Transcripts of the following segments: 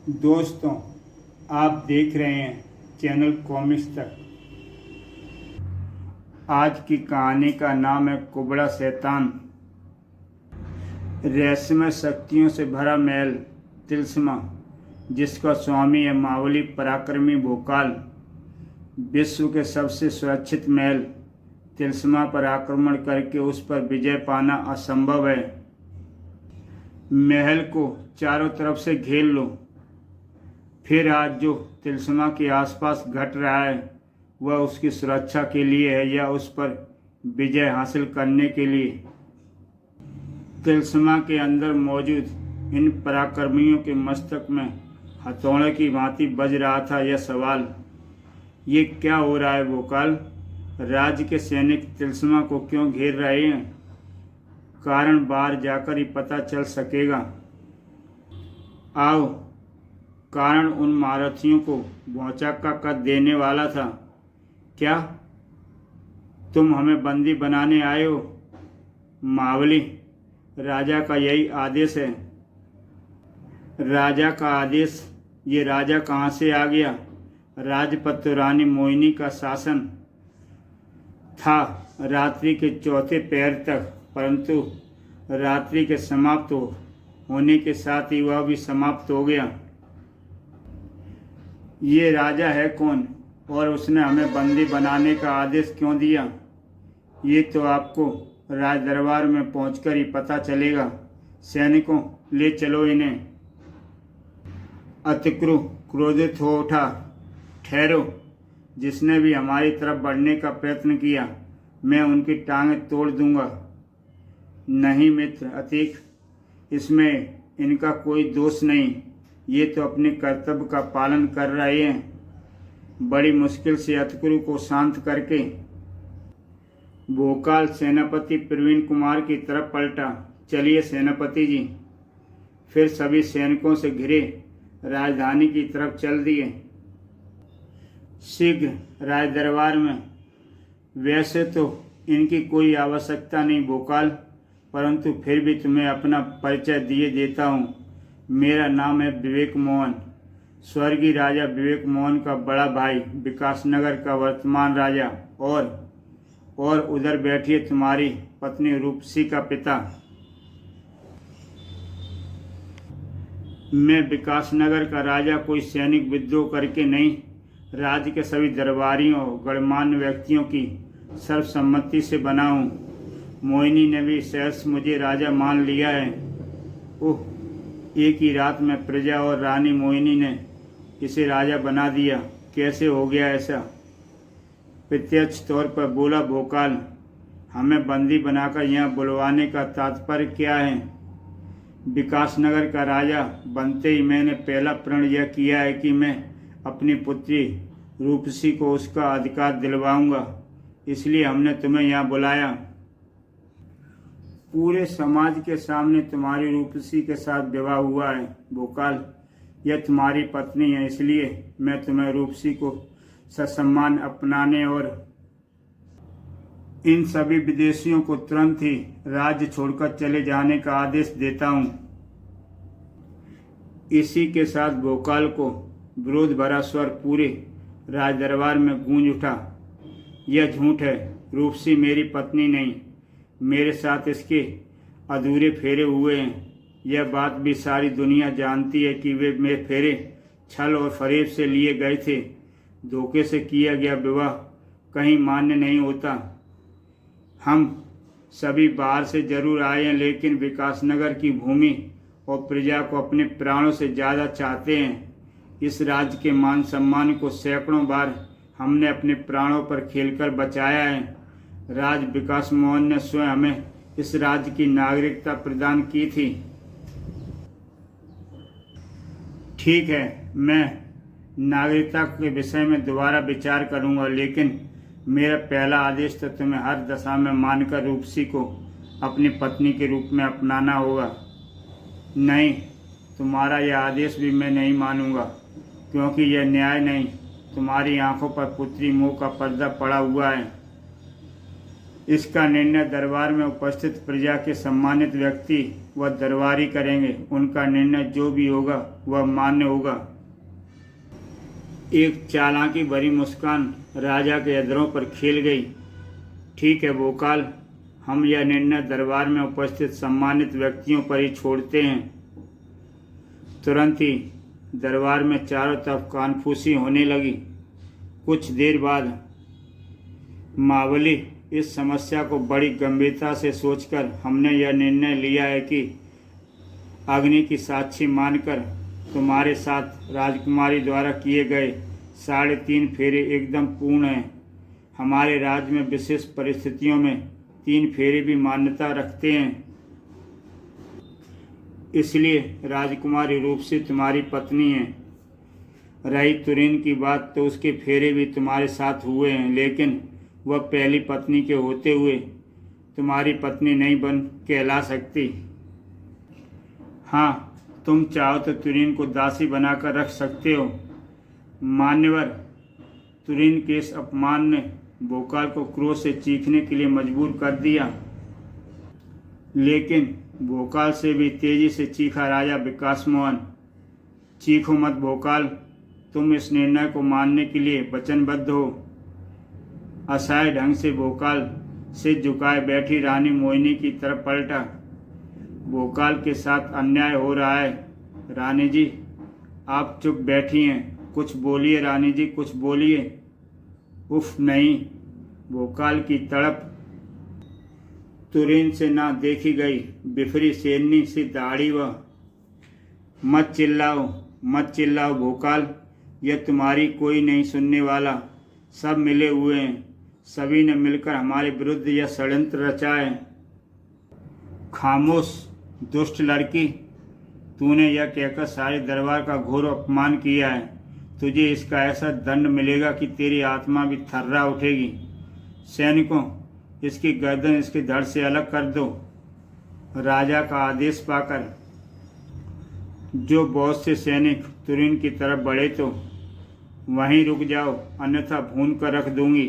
दोस्तों, आप देख रहे हैं चैनल कॉमिक्स तक। आज की कहानी का नाम है कुबड़ा शैतान। रहस्यमय शक्तियों से भरा महल तिलस्मा, जिसका स्वामी है मावली पराक्रमी भोकाल। विश्व के सबसे सुरक्षित महल तिलस्मा पर आक्रमण करके उस पर विजय पाना असंभव है। महल को चारों तरफ से घेर लो। फिर आज जो तिलस्मा के आसपास घट रहा है वह उसकी सुरक्षा के लिए है या उस पर विजय हासिल करने के लिए। तिलस्मा के अंदर मौजूद इन पराक्रमियों के मस्तक में हथौड़े की भांति बज रहा था यह सवाल, ये क्या हो रहा है भोकाल? राज्य के सैनिक तिलस्मा को क्यों घेर रहे हैं? कारण बाहर जाकर ही पता चल सकेगा। आओ, कारण उन महारथियों को भौचक्का कर देने वाला था। क्या तुम हमें बंदी बनाने आए हो? मावली, राजा का यही आदेश है। राजा का आदेश? ये राजा कहाँ से आ गया? राजपथ तो रानी मोहिनी का शासन था रात्रि के चौथे पहर तक, परंतु रात्रि के समाप्त होने के साथ ही वह भी समाप्त हो गया। ये राजा है कौन और उसने हमें बंदी बनाने का आदेश क्यों दिया? ये तो आपको राज दरबार में पहुंचकर ही पता चलेगा। सैनिकों, ले चलो इन्हें। अतिक्रु क्रोधित हो उठा। ठहरो, जिसने भी हमारी तरफ बढ़ने का प्रयत्न किया मैं उनकी टांगें तोड़ दूंगा। नहीं मित्र अतिक, इसमें इनका कोई दोष नहीं। ये तो अपने कर्तव्य का पालन कर रहे हैं। बड़ी मुश्किल से अतिक्रु को शांत करके भोकाल सेनापति प्रवीण कुमार की तरफ पलटा। चलिए सेनापति जी। फिर सभी सैनिकों से घिरे राजधानी की तरफ चल दिए। शीघ्र राज दरबार में। वैसे तो इनकी कोई आवश्यकता नहीं भोकाल, परंतु फिर भी तुम्हें अपना परिचय दिए देता हूँ। मेरा नाम है विवेक मोहन, स्वर्गीय राजा विवेक मोहन का बड़ा भाई, विकासनगर का वर्तमान राजा, और उधर बैठिए तुम्हारी पत्नी रूपसी का पिता। मैं विकासनगर का राजा कोई सैनिक विद्रोह करके नहीं, राज्य के सभी दरबारियों गणमान्य व्यक्तियों की सर्वसम्मति से बना हूँ। मोहिनी ने भी सहर्ष मुझे राजा मान लिया है। ओह, एक ही रात में प्रजा और रानी मोहिनी ने इसे राजा बना दिया। कैसे हो गया ऐसा? प्रत्यक्ष तौर पर बोला भोकाल। हमें बंदी बनाकर यहाँ बुलवाने का तात्पर्य क्या है? विकासनगर का राजा बनते ही मैंने पहला प्रण यह किया है कि मैं अपनी पुत्री रूपसी को उसका अधिकार दिलवाऊंगा। इसलिए हमने तुम्हें यहाँ बुलाया। पूरे समाज के सामने तुम्हारी रूपसी के साथ विवाह हुआ है भोकाल। यह तुम्हारी पत्नी है, इसलिए मैं तुम्हें रूपसी को ससम्मान अपनाने और इन सभी विदेशियों को तुरंत ही राज्य छोड़कर चले जाने का आदेश देता हूँ। इसी के साथ भोकाल को विरोध भरा स्वर पूरे राज दरबार में गूंज उठा। यह झूठ है। रूपसी मेरी पत्नी नहीं, मेरे साथ इसके अधूरे फेरे हुए हैं। यह बात भी सारी दुनिया जानती है कि वे मेरे फेरे छल और फरेब से लिए गए थे। धोखे से किया गया विवाह कहीं मान्य नहीं होता। हम सभी बाहर से जरूर आए हैं, लेकिन विकासनगर की भूमि और प्रजा को अपने प्राणों से ज़्यादा चाहते हैं। इस राज्य के मान सम्मान को सैकड़ों बार हमने अपने प्राणों पर खेलकर बचाया है। राज विकास मोहन ने स्वयं हमें इस राज्य की नागरिकता प्रदान की थी। ठीक है, मैं नागरिकता के विषय में दोबारा विचार करूंगा, लेकिन मेरा पहला आदेश तो तुम्हें हर दशा में मानकर रूपसी को अपनी पत्नी के रूप में अपनाना होगा। नहीं, तुम्हारा यह आदेश भी मैं नहीं मानूंगा, क्योंकि यह न्याय नहीं। तुम्हारी आंखों पर पुत्री मोह का पर्दा पड़ा हुआ है। इसका निर्णय दरबार में उपस्थित प्रजा के सम्मानित व्यक्ति व दरबारी करेंगे। उनका निर्णय जो भी होगा वह मान्य होगा। एक चालाकी भरी मुस्कान राजा के अधरों पर खेल गई। ठीक है भोकाल, हम यह निर्णय दरबार में उपस्थित सम्मानित व्यक्तियों पर ही छोड़ते हैं। तुरंत ही दरबार में चारों तरफ कानफूसी होने लगी। कुछ देर बाद महाबली, इस समस्या को बड़ी गंभीरता से सोचकर हमने यह निर्णय लिया है कि अग्नि की साक्षी मानकर तुम्हारे साथ राजकुमारी द्वारा किए गए 3.5 फेरे एकदम पूर्ण हैं। हमारे राज्य में विशेष परिस्थितियों में 3 फेरे भी मान्यता रखते हैं। इसलिए राजकुमारी रूपसी तुम्हारी पत्नी है। रही तुरीन की बात, तो उसके फेरे भी तुम्हारे साथ हुए हैं, लेकिन वह पहली पत्नी के होते हुए तुम्हारी पत्नी नहीं बन कहला सकती। हाँ, तुम चाहो तो तुरीन को दासी बनाकर रख सकते हो। मान्यवर, तुरीन के इस अपमान ने भोकाल को क्रोध से चीखने के लिए मजबूर कर दिया, लेकिन भोकाल से भी तेजी से चीखा राजा विकास मोहन। चीखो मत भोकाल, तुम इस निर्णय को मानने के लिए वचनबद्ध हो। असहाय ढंग से भोकाल सिर झुकाए बैठी रानी मोहिनी की तरफ पलटा। भोकाल के साथ अन्याय हो रहा है। रानी जी, आप चुप बैठी हैं, कुछ बोलिए रानी जी, कुछ बोलिए। उफ नहीं, भोकाल की तड़प तुरीन से ना देखी गई। बिफरी शेरनी सी दाढ़ी व मत चिल्लाओ भोकाल, यह तुम्हारी कोई नहीं सुनने वाला। सब मिले हुए हैं, सभी ने मिलकर हमारे विरुद्ध यह षड्यंत्र रचा है। खामोश दुष्ट लड़की, तूने यह कहकर सारे दरबार का घोर अपमान किया है। तुझे इसका ऐसा दंड मिलेगा कि तेरी आत्मा भी थर्रा उठेगी। सैनिकों, इसकी गर्दन इसके धड़ से अलग कर दो। राजा का आदेश पाकर जो बहुत से सैनिक तुरीन की तरफ बढ़े तो वहीं रुक जाओ, अन्यथा भून कर रख दूंगी।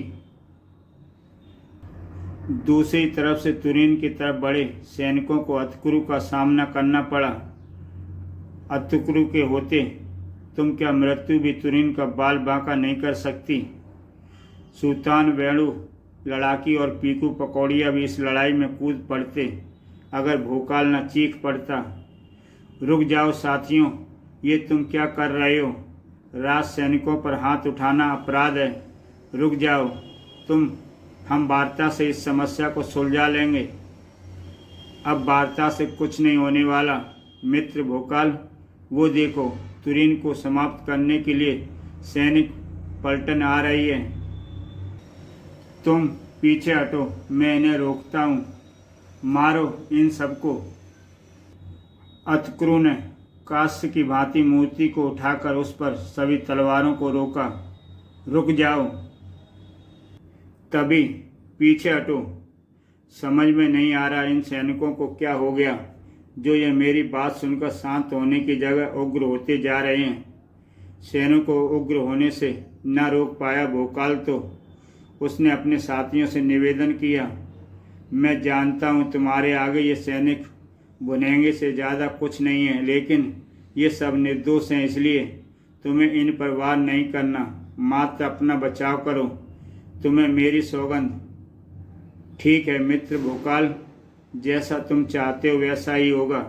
दूसरी तरफ से तुरीन की तरफ बढ़े सैनिकों को अतकुरु का सामना करना पड़ा। अतकुरु के होते तुम क्या मृत्यु भी तुरीन का बाल बांका नहीं कर सकती। सुल्तान वेणु, लड़ाकी और पीकू पकौड़िया भी इस लड़ाई में कूद पड़ते अगर भोकाल न चीख पड़ता। रुक जाओ साथियों, ये तुम क्या कर रहे हो? राज सैनिकों पर हाथ उठाना अपराध है। रुक जाओ तुम, हम वार्ता से इस समस्या को सुलझा लेंगे। अब वार्ता से कुछ नहीं होने वाला। मित्र भोकाल, वो देखो, तुरीन को समाप्त करने के लिए सैनिक पलटन आ रही है। तुम पीछे हटो, मैं इन्हें रोकता हूँ। मारो इन सबको। अतकुरु ने कांस्य की भांति मूर्ति को उठाकर उस पर सभी तलवारों को रोका। रुक जाओ। तभी पीछे हटो। समझ में नहीं आ रहा इन सैनिकों को क्या हो गया, जो ये मेरी बात सुनकर शांत होने की जगह उग्र होते जा रहे हैं। सैनिकों को उग्र होने से न रोक पाया भोकाल तो उसने अपने साथियों से निवेदन किया, मैं जानता हूँ तुम्हारे आगे ये सैनिक बुनेंगे से ज़्यादा कुछ नहीं है, लेकिन ये सब निर्दोष हैं, इसलिए तुम्हें इन पर वार नहीं करना, मात्र अपना बचाव करो। तुम्हें मेरी सौगंध। ठीक है मित्र भोकाल, जैसा तुम चाहते हो वैसा ही होगा।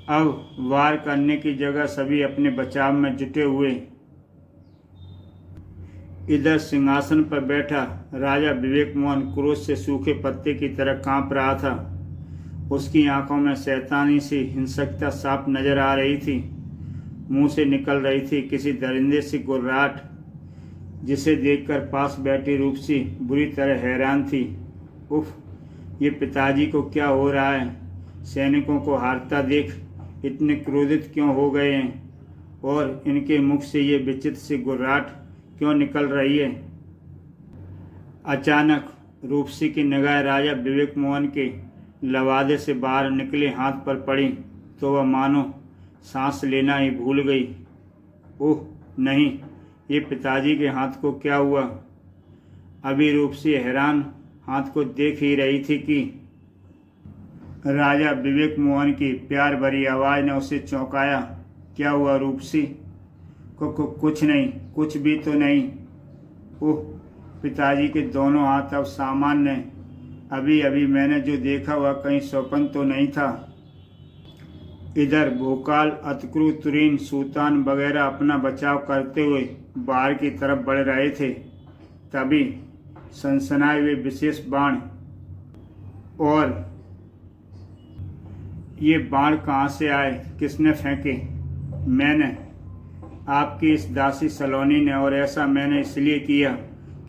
अब वार करने की जगह सभी अपने बचाव में जुटे हुए। इधर सिंहासन पर बैठा राजा विवेक मोहन क्रोध से सूखे पत्ते की तरह कांप रहा था। उसकी आंखों में शैतानी सी हिंसकता साफ नजर आ रही थी। मुंह से निकल रही थी किसी दरिंदे सी गुर्राहट, जिसे देखकर पास बैठी रूपसी बुरी तरह हैरान थी। उफ, ये पिताजी को क्या हो रहा है? सैनिकों को हारता देख इतने क्रोधित क्यों हो गए हैं, और इनके मुख से ये विचित्र सी गुर्राहट क्यों निकल रही है? अचानक रूपसी की निगाह राजा विवेक मोहन के लवादे से बाहर निकले हाथ पर पड़ी तो वह मानो सांस लेना ही भूल गई। ओह नहीं, ये पिताजी के हाथ को क्या हुआ? अभी रूपसी हैरान हाथ को देख ही रही थी कि राजा विवेक मोहन की प्यार भरी आवाज़ ने उसे चौंकाया। क्या हुआ रूपसी? कुछ नहीं, कुछ भी तो नहीं। ओह, पिताजी के दोनों हाथ अब सामान्य हैं। अभी अभी मैंने जो देखा वह कहीं स्वप्न तो नहीं था। इधर भोकाल, अतक्रु, तुरीन, सूतान वगैरह अपना बचाव करते हुए बाहर की तरफ बढ़ रहे थे। तभी सनसनाए हुए विशेष बाण, और ये बाण कहाँ से आए, किसने फेंके? मैंने, आपकी इस दासी सलोनी ने, और ऐसा मैंने इसलिए किया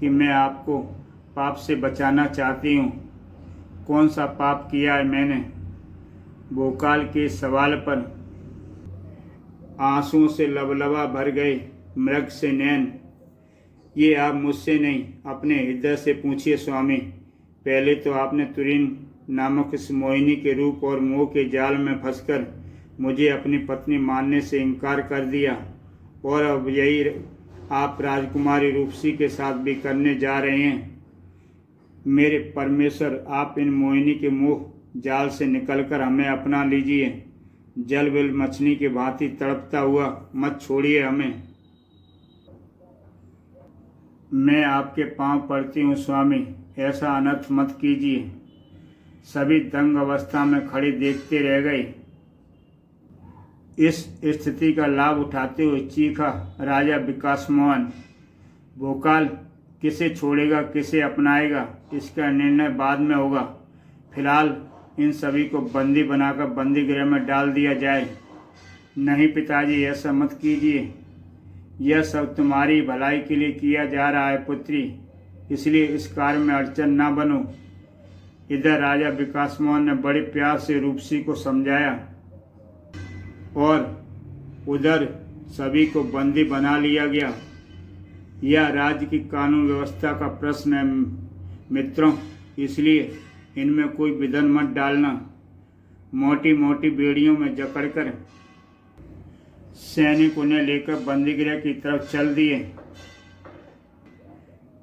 कि मैं आपको पाप से बचाना चाहती हूँ। कौन सा पाप किया है मैंने? भोकाल के सवाल पर आंसुओं से लबलबा भर गए मृग से नैन। ये आप मुझसे नहीं, अपने हृदय से पूछिए स्वामी। पहले तो आपने तुरीन नामक इस मोहिनी के रूप और मोह के जाल में फंसकर मुझे अपनी पत्नी मानने से इनकार कर दिया, और अब यही आप राजकुमारी रूपसी के साथ भी करने जा रहे हैं। मेरे परमेश्वर, आप इन मोहिनी के मोह जाल से निकलकर हमें अपना लीजिए। जल बिल मछली के भांति तड़पता हुआ मत छोड़िए हमें। मैं आपके पांव पड़ती हूँ स्वामी, ऐसा अनर्थ मत कीजिए। सभी दंग अवस्था में खड़े देखते रह गए। इस स्थिति का लाभ उठाते हुए चीखा राजा विकास मोहन। भोकाल किसे छोड़ेगा, किसे अपनाएगा, इसका निर्णय बाद में होगा। फिलहाल इन सभी को बंदी बनाकर बंदी गृह में डाल दिया जाए। नहीं पिताजी, ऐसा मत कीजिए। यह सब तुम्हारी भलाई के लिए किया जा रहा है पुत्री, इसलिए इस कार्य में अड़चन ना बनो। इधर राजा विकास मोहन ने बड़े प्यार से रूपसी को समझाया, और उधर सभी को बंदी बना लिया गया। यह राज्य की कानून व्यवस्था का प्रश्न है मित्रों, इसलिए इनमें कोई विघन मत डालना। मोटी मोटी बेड़ियों में जकड़कर सैनिक उन्हें लेकर बंदीगृह की तरफ चल दिए।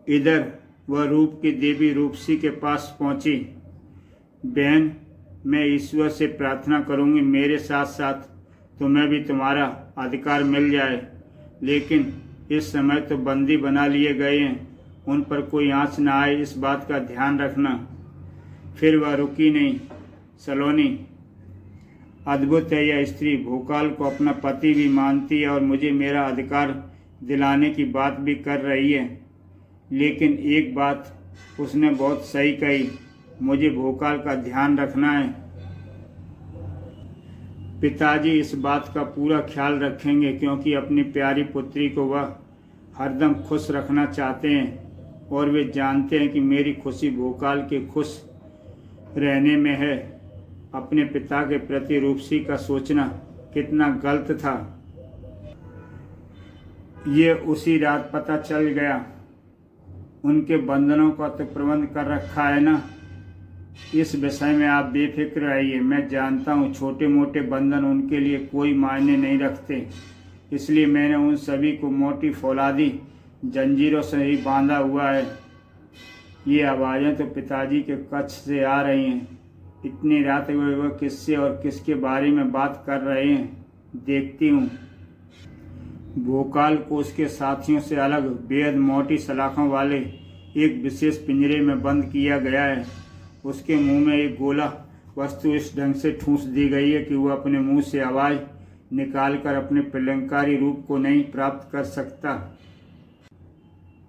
इधर वह रूप की देवी रूपसी के पास पहुंची। बहन, मैं ईश्वर से प्रार्थना करूंगी मेरे साथ साथ तुम्हें भी तुम्हारा अधिकार मिल जाए, लेकिन इस समय तो बंदी बना लिए गए हैं, उन पर कोई आँच न आए, इस बात का ध्यान रखना। फिर वह रुकी नहीं। सलोनी, अद्भुत है यह स्त्री, भोकाल को अपना पति भी मानती है और मुझे मेरा अधिकार दिलाने की बात भी कर रही है। लेकिन एक बात उसने बहुत सही कही, मुझे भोकाल का ध्यान रखना है। पिताजी इस बात का पूरा ख्याल रखेंगे, क्योंकि अपनी प्यारी पुत्री को वह हरदम खुश रखना चाहते हैं, और वे जानते हैं कि मेरी खुशी भोकाल के खुश रहने में है। अपने पिता के प्रति रूपसी का सोचना कितना गलत था, ये उसी रात पता चल गया। उनके बंधनों का तो प्रबंध कर रखा है ना, इस विषय में आप बेफिक्र रहिए। मैं जानता हूँ छोटे मोटे बंधन उनके लिए कोई मायने नहीं रखते, इसलिए मैंने उन सभी को मोटी फौलादी जंजीरों से ही बांधा हुआ है। ये आवाज़ें तो पिताजी के कक्ष से आ रही हैं। इतनी रात हुए वह किससे और किसके बारे में बात कर रहे हैं, देखती हूँ। भोकाल को उसके साथियों से अलग बेहद मोटी सलाखों वाले एक विशेष पिंजरे में बंद किया गया है। उसके मुंह में एक गोला वस्तु इस ढंग से ठूंस दी गई है कि वह अपने मुंह से आवाज़ निकालकर अपने प्रलंकारी रूप को नहीं प्राप्त कर सकता।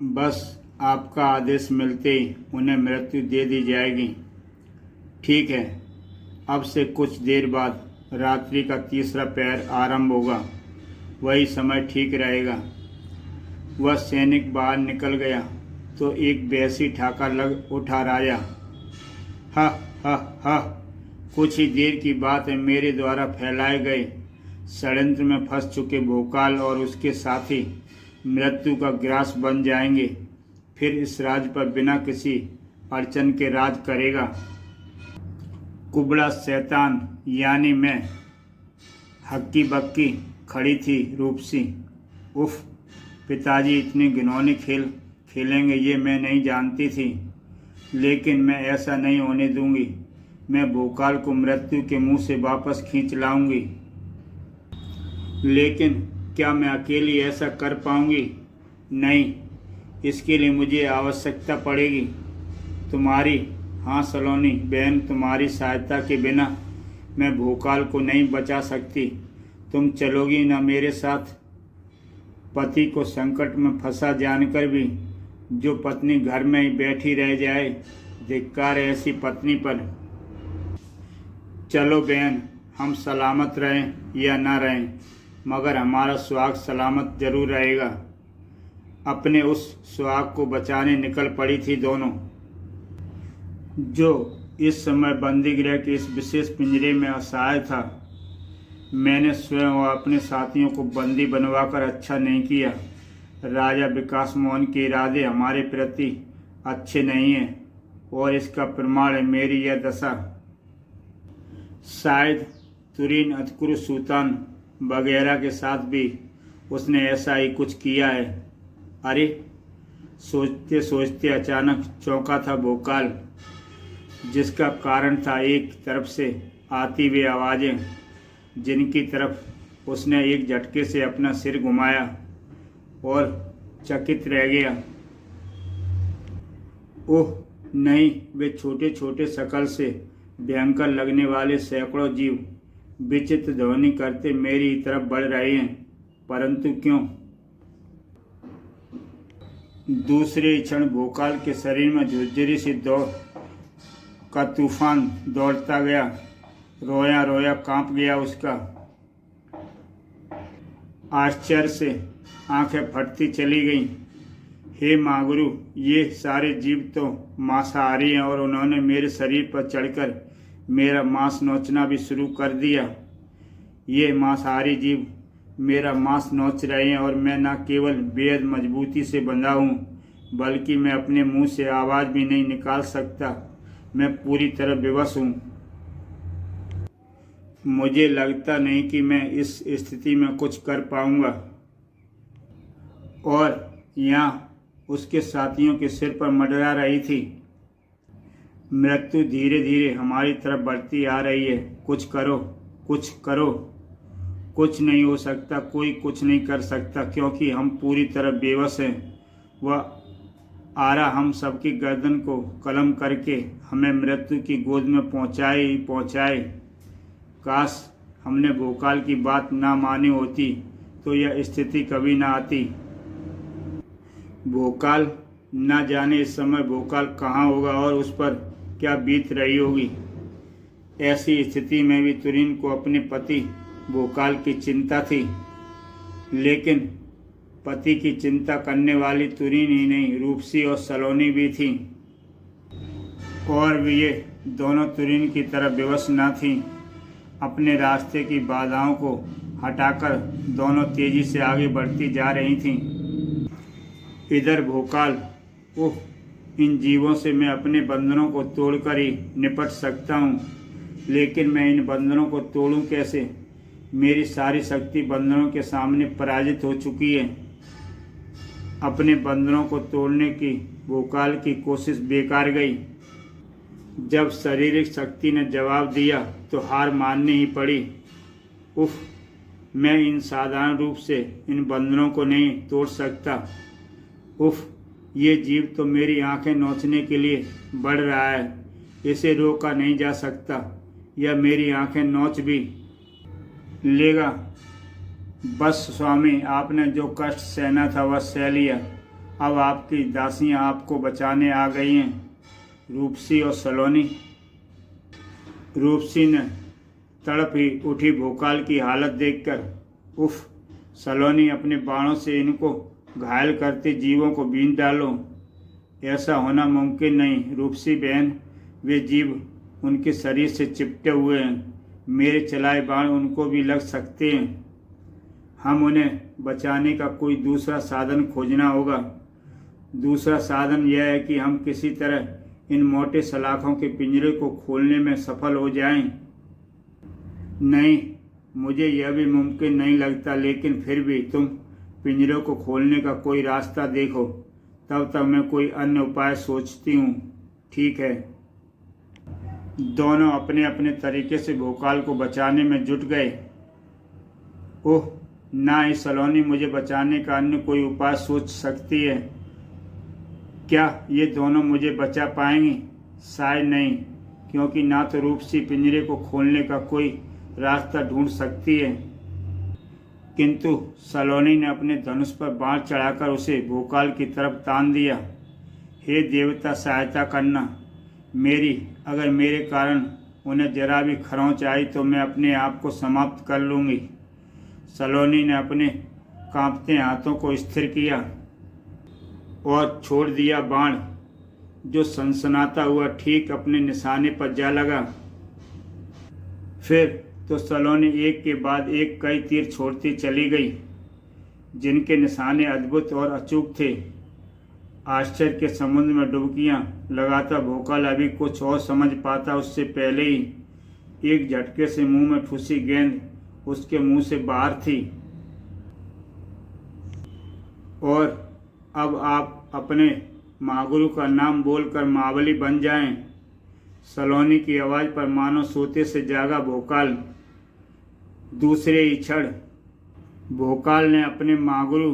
बस आपका आदेश मिलते ही उन्हें मृत्यु दे दी जाएगी। ठीक है, अब से कुछ देर बाद रात्रि का तीसरा पहर आरंभ होगा, वही समय ठीक रहेगा। वह सैनिक बाहर निकल गया तो एक बेसी ठाका लग उठा राजा। हा हा हा, कुछ ही देर की बात है, मेरे द्वारा फैलाए गए षड्यंत्र में फंस चुके भोकाल और उसके साथी मृत्यु का ग्रास बन जाएंगे। फिर इस राज पर बिना किसी अड़चन के राज करेगा कुबड़ा शैतान, यानी मैं। हक्की बक्की खड़ी थी रूपसी। उफ, पिताजी इतने घिनौने खेल खेलेंगे ये मैं नहीं जानती थी। लेकिन मैं ऐसा नहीं होने दूंगी। मैं भोकाल को मृत्यु के मुंह से वापस खींच लाऊंगी। लेकिन क्या मैं अकेली ऐसा कर पाऊंगी? नहीं, इसके लिए मुझे आवश्यकता पड़ेगी तुम्हारी। हाँ सलोनी बहन, तुम्हारी सहायता के बिना मैं भोकाल को नहीं बचा सकती। तुम चलोगी ना मेरे साथ? पति को संकट में फंसा जानकर भी जो पत्नी घर में ही बैठी रह जाए, धिक्कार है ऐसी पत्नी पर। चलो बहन, हम सलामत रहें या ना रहें, मगर हमारा सुहाग सलामत जरूर रहेगा। अपने उस सुहाग को बचाने निकल पड़ी थी दोनों, जो इस समय बंदीगृह के इस विशेष पिंजरे में असहाय था। मैंने स्वयं और अपने साथियों को बंदी बनवाकर अच्छा नहीं किया। राजा विकास मोहन के इरादे हमारे प्रति अच्छे नहीं हैं और इसका प्रमाण है मेरी यह दशा। शायद तुरीन अतकुरु सुल्तान वगैरह के साथ भी उसने ऐसा ही कुछ किया है। अरे, सोचते सोचते अचानक चौंका था भोकाल, जिसका कारण था एक तरफ से आती हुई आवाज़ें, जिनकी तरफ उसने एक झटके से अपना सिर घुमाया और चकित रह गया। ओह नहीं, वे छोटे छोटे शकल से भयंकर लगने वाले सैकड़ों जीव विचित्र ध्वनि करते मेरी तरफ बढ़ रहे हैं। परंतु क्यों? दूसरे क्षण भोकाल के शरीर में झुरझुरी सी दौड़ का तूफान दौड़ता गया। रोया रोया कांप गया उसका। आश्चर्य से आंखें फटती चली गईं। हे मागुरु, ये सारे जीव तो मांसाहारी हैं और उन्होंने मेरे शरीर पर चढ़कर मेरा मांस नोचना भी शुरू कर दिया। ये मांसाहारी जीव मेरा मांस नोच रहे हैं और मैं न केवल बेहद मजबूती से बंधा हूँ, बल्कि मैं अपने मुंह से आवाज़ भी नहीं निकाल सकता। मैं पूरी तरह बेबस हूँ। मुझे लगता नहीं कि मैं इस स्थिति में कुछ कर पाऊंगा। और यहाँ उसके साथियों के सिर पर मंडरा रही थी। मृत्यु धीरे धीरे हमारी तरफ बढ़ती आ रही है। कुछ करो, कुछ करो। कुछ नहीं हो सकता, कोई कुछ नहीं कर सकता, क्योंकि हम पूरी तरह बेबस हैं। वह आरा हम सबकी गर्दन को कलम करके हमें मृत्यु की गोद में पहुँचाए ही पहुँचाए। काश हमने भोकाल की बात ना मानी होती तो यह स्थिति कभी ना आती। भोकाल, ना जाने इस समय भोकाल कहाँ होगा और उस पर क्या बीत रही होगी। ऐसी स्थिति में भी तुरीन को अपने पति भोकाल की चिंता थी। लेकिन पति की चिंता करने वाली तुरीन ही नहीं, रूपसी और सलोनी भी थी। और भी ये दोनों तुरीन की तरह विवश न थीं। अपने रास्ते की बाधाओं को हटाकर दोनों तेजी से आगे बढ़ती जा रही थीं। इधर भोकाल, ओह, इन जीवों से मैं अपने बंधनों को तोड़कर ही निपट सकता हूँ, लेकिन मैं इन बंधनों को तोड़ूं कैसे? मेरी सारी शक्ति बंधनों के सामने पराजित हो चुकी है। अपने बंधनों को तोड़ने की भोकाल की कोशिश बेकार गई। जब शारीरिक शक्ति ने जवाब दिया तो हार माननी ही पड़ी। उफ, मैं इन साधारण रूप से इन बंधनों को नहीं तोड़ सकता। उफ, ये जीव तो मेरी आंखें नोचने के लिए बढ़ रहा है। इसे रोका नहीं जा सकता। यह मेरी आंखें नोच भी लेगा। बस स्वामी, आपने जो कष्ट सहना था वह सह लिया। अब आपकी दासियां आपको बचाने आ गई हैं। रूपसी और सलोनी। रूपसी ने तड़प ही उठी भोकाल की हालत देखकर। उफ, सलोनी, अपने बाणों से इनको घायल करते जीवों को बीन डालो। ऐसा होना मुमकिन नहीं रूपसी बहन। वे जीव उनके शरीर से चिपटे हुए हैं। मेरे चलाए बाण उनको भी लग सकते हैं। हम उन्हें बचाने का कोई दूसरा साधन खोजना होगा। दूसरा साधन यह है कि हम किसी तरह इन मोटे सलाखों के पिंजरे को खोलने में सफल हो जाएं। नहीं, मुझे यह भी मुमकिन नहीं लगता, लेकिन फिर भी तुम पिंजरे को खोलने का कोई रास्ता देखो, तब तक मैं कोई अन्य उपाय सोचती हूँ। ठीक है। दोनों अपने अपने तरीके से भोकाल को बचाने में जुट गए। ओह ना, इस सलोनी मुझे बचाने का अन्य कोई उपाय सोच सकती है? क्या ये दोनों मुझे बचा पाएंगी? शायद नहीं, क्योंकि ना तो रूपसी पिंजरे को खोलने का कोई रास्ता ढूंढ सकती है। किंतु सलोनी ने अपने धनुष पर बाण चढ़ाकर उसे भोकाल की तरफ तान दिया। हे देवता, सहायता करना मेरी। अगर मेरे कारण उन्हें जरा भी खरोंच आई तो मैं अपने आप को समाप्त कर लूँगी। सलोनी ने अपने कांपते हाथों को स्थिर किया और छोड़ दिया बाण, जो सनसनाता हुआ ठीक अपने निशाने पर जा लगा। फिर तो सलोनी एक के बाद एक कई तीर छोड़ती चली गई, जिनके निशाने अद्भुत और अचूक थे। आश्चर्य के समुद्र में डुबकियां लगाता भोकाल अभी कुछ और समझ पाता उससे पहले ही एक झटके से मुंह में ठुसी गेंद उसके मुंह से बाहर थी। और अब आप अपने महागुरु का नाम बोलकर महाबली बन जाएं। सलोनी की आवाज़ पर मानो सोते से जागा भोकाल। दूसरे ही क्षण भोकाल ने अपने महागुरु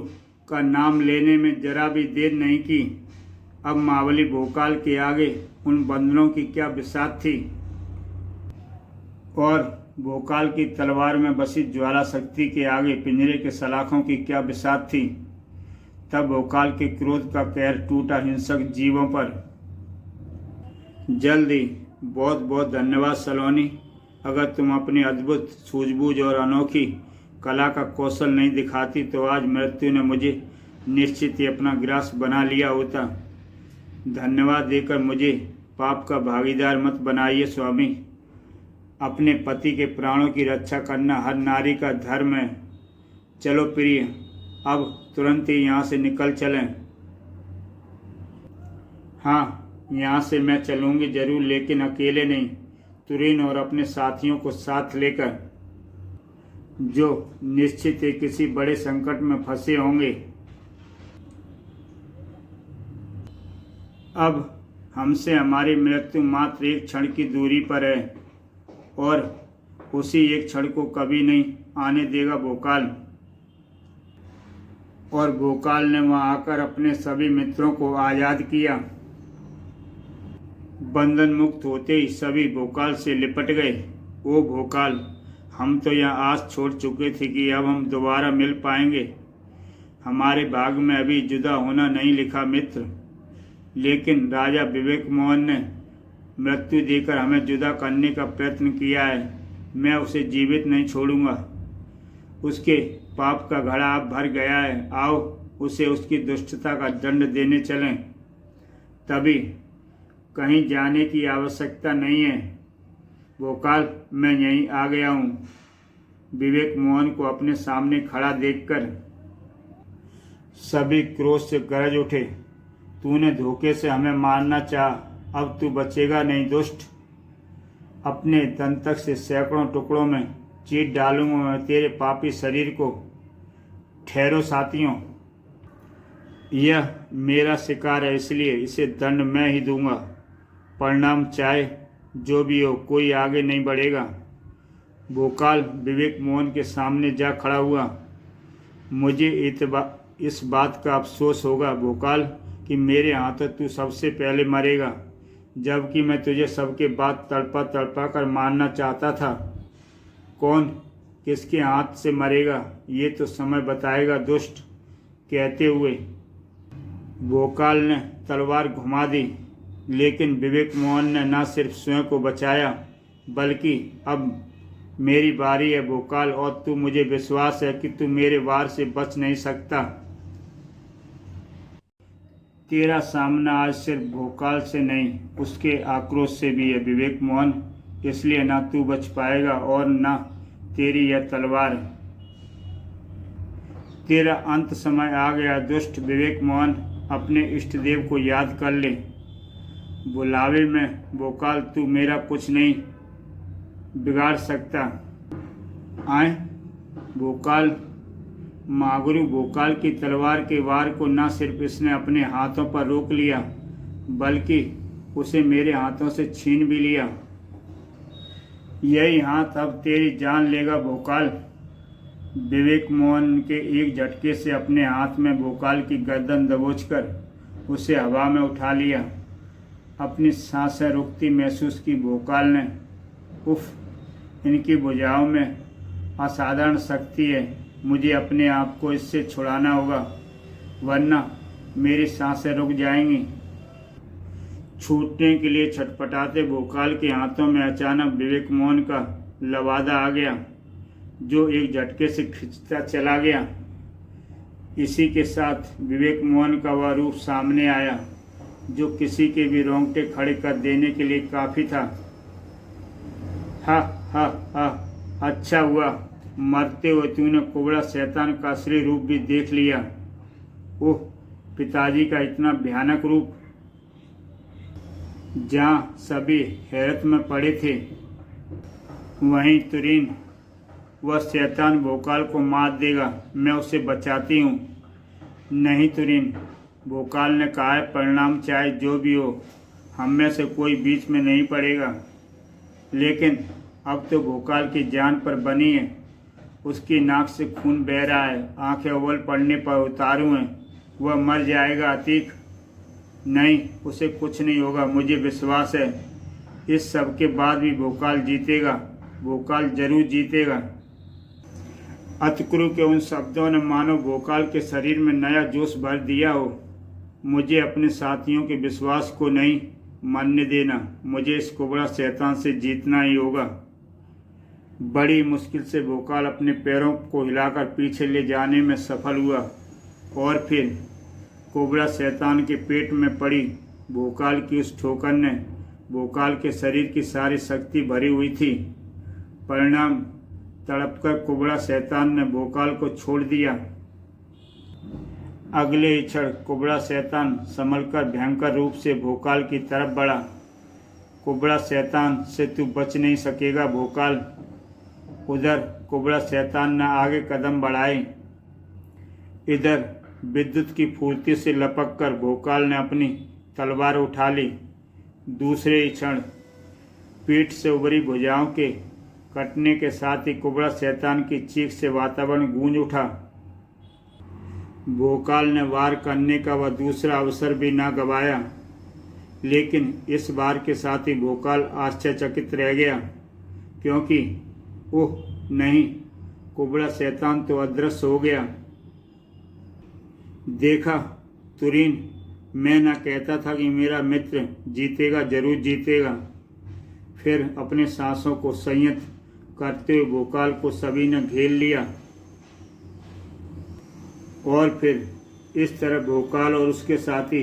का नाम लेने में जरा भी देर नहीं की। अब महाबली भोकाल के आगे उन बंदरों की क्या बिसात थी, और भोकाल की तलवार में बसी ज्वाला शक्ति के आगे पिंजरे के सलाखों की क्या बिसात थी। तब भोकाल के क्रोध का कहर टूटा हिंसक जीवों पर। जल्दी। बहुत बहुत धन्यवाद सलोनी। अगर तुम अपनी अद्भुत सूझबूझ और अनोखी कला का कौशल नहीं दिखाती तो आज मृत्यु ने मुझे निश्चित ही अपना ग्रास बना लिया होता। धन्यवाद देकर मुझे पाप का भागीदार मत बनाइए स्वामी। अपने पति के प्राणों की रक्षा करना हर नारी का धर्म है। चलो प्रिय, अब तुरंत ही यहाँ से निकल चलें। हाँ, यहाँ से मैं चलूँगी जरूर, लेकिन अकेले नहीं, तुरीन और अपने साथियों को साथ लेकर, जो निश्चित ही किसी बड़े संकट में फंसे होंगे। अब हमसे हमारी मृत्यु मात्र एक क्षण की दूरी पर है, और उसी एक क्षण को कभी नहीं आने देगा भोकाल। और भोकाल ने वहां आकर अपने सभी मित्रों को आज़ाद किया। बंधन मुक्त होते ही सभी भोकाल से लिपट गए। ओ भोकाल, हम तो यह आस छोड़ चुके थे कि अब हम दोबारा मिल पाएंगे। हमारे भाग में अभी जुदा होना नहीं लिखा मित्र, लेकिन राजा विवेक मोहन ने मृत्यु देकर हमें जुदा करने का प्रयत्न किया है। मैं उसे जीवित नहीं छोड़ूंगा। उसके पाप का घड़ा अब भर गया है। आओ उसे उसकी दुष्टता का दंड देने चलें। तभी कहीं जाने की आवश्यकता नहीं है भोकाल, मैं यहीं आ गया हूँ। विवेक मोहन को अपने सामने खड़ा देखकर सभी क्रोध से गरज उठे। तूने धोखे से हमें मारना चाहा, अब तू बचेगा नहीं दुष्ट। अपने दंतक से सैकड़ों टुकड़ों में चीर डालूंगा मैं तेरे पापी शरीर को। ठहरो साथियों, यह मेरा शिकार है, इसलिए इसे दंड मैं ही दूंगा। परिणाम चाहे जो भी हो, कोई आगे नहीं बढ़ेगा। भोकाल विवेक मोहन के सामने जा खड़ा हुआ। मुझे इस बात का अफसोस होगा भोकाल कि मेरे हाथों तू सबसे पहले मरेगा, जबकि मैं तुझे सबके बाद तड़पा तड़पा कर मारना चाहता था। कौन किसके हाथ से मरेगा ये तो समय बताएगा दुष्ट। कहते हुए भोकाल ने तलवार घुमा दी, लेकिन विवेक मोहन ने न सिर्फ स्वयं को बचाया, बल्कि अब मेरी बारी है भोकाल, और तू मुझे विश्वास है कि तू मेरे वार से बच नहीं सकता। तेरा सामना आज सिर्फ भोकाल से नहीं, उसके आक्रोश से भी है विवेक मोहन, इसलिए ना तू बच पाएगा और ना तेरी यह तलवार। तेरा अंत समय आ गया दुष्ट विवेक मोहन, अपने इष्ट देव को याद कर ले। बुलावे में भोकाल, तू मेरा कुछ नहीं बिगाड़ सकता। आए भोकाल। महागुरु भोकाल की तलवार के वार को न सिर्फ इसने अपने हाथों पर रोक लिया, बल्कि उसे मेरे हाथों से छीन भी लिया। यही हाथ अब तेरी जान लेगा भोकाल। विवेक मोहन के एक झटके से अपने हाथ में भोकाल की गर्दन दबोचकर उसे हवा में उठा लिया। अपनी सांसें रुकती महसूस की भोकाल ने। उफ, इनकी भुजाओं में असाधारण शक्ति है। मुझे अपने आप को इससे छुड़ाना होगा, वरना मेरी सांसें रुक जाएंगी। छूटने के लिए छटपटाते भोकाल के हाथों में अचानक विवेक मोहन का लवादा आ गया, जो एक झटके से खिंचता चला गया। इसी के साथ विवेक मोहन का वह रूप सामने आया, जो किसी के भी रोंगटे खड़े कर देने के लिए काफ़ी था। हा हा हा, अच्छा हुआ मरते हुए तूने कुबड़ा शैतान का असली रूप भी देख लिया। ओह, पिताजी का इतना भयानक रूप। जहाँ सभी हैरत में पड़े थे, वहीं तुरीन वह शैतान भोकाल को मार देगा। मैं उसे बचाती हूँ। नहीं तुरीन, भोकाल ने कहा है, परिणाम चाहे जो भी हो, हम में से कोई बीच में नहीं पड़ेगा। लेकिन अब तो भोकाल की जान पर बनी है। उसकी नाक से खून बह रहा है, आंखें अव्वल पड़ने पर उतारू हैं। वह मर जाएगा अतीक। नहीं, उसे कुछ नहीं होगा, मुझे विश्वास है। इस सब के बाद भी भोकाल जीतेगा। भोकाल जरूर जीतेगा। अतकुरु के उन शब्दों ने मानो भोकाल के शरीर में नया जोश भर दिया हो। मुझे अपने साथियों के विश्वास को नहीं मानने देना। मुझे इस कुबड़ा शैतान से जीतना ही होगा। बड़ी मुश्किल से भोकाल अपने पैरों को हिलाकर पीछे ले जाने में सफल हुआ और फिर कुबड़ा शैतान के पेट में पड़ी। भोकाल की उस ठोकर ने भोकाल के शरीर की सारी शक्ति भरी हुई थी। परिणाम तड़पकर कुबड़ा शैतान ने भोकाल को छोड़ दिया। अगले ही क्षण कुबड़ा शैतान संभलकर भयंकर रूप से भोकाल की तरफ बढ़ा। कुबड़ा शैतान से तू बच नहीं सकेगा भोकाल। उधर कुबड़ा शैतान ने आगे कदम बढ़ाए। इधर विद्युत की फुर्ती से लपक कर भोकाल ने अपनी तलवार उठा ली। दूसरे ही क्षण पीठ से उभरी भुजाओं के कटने के साथ ही कुबड़ा शैतान की चीख से वातावरण गूंज उठा। भोकाल ने वार करने का वह दूसरा अवसर भी न गंवाया, लेकिन इस बार के साथ ही भोकाल आश्चर्यचकित रह गया, क्योंकि ओह नहीं, कुबड़ा शैतान तो अदृश्य हो गया। देखा तुरीन, मैं न कहता था कि मेरा मित्र जीतेगा, जरूर जीतेगा। फिर अपने सांसों को संयत करते हुए भोकाल को सभी ने घेर लिया और फिर इस तरह भोकाल और उसके साथी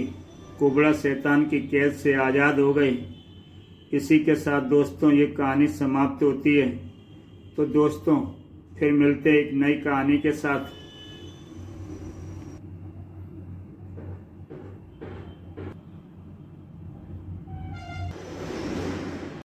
कुबड़ा शैतान की कैद से आज़ाद हो गए। इसी के साथ दोस्तों ये कहानी समाप्त होती है। तो दोस्तों फिर मिलते हैं एक नई कहानी के साथ।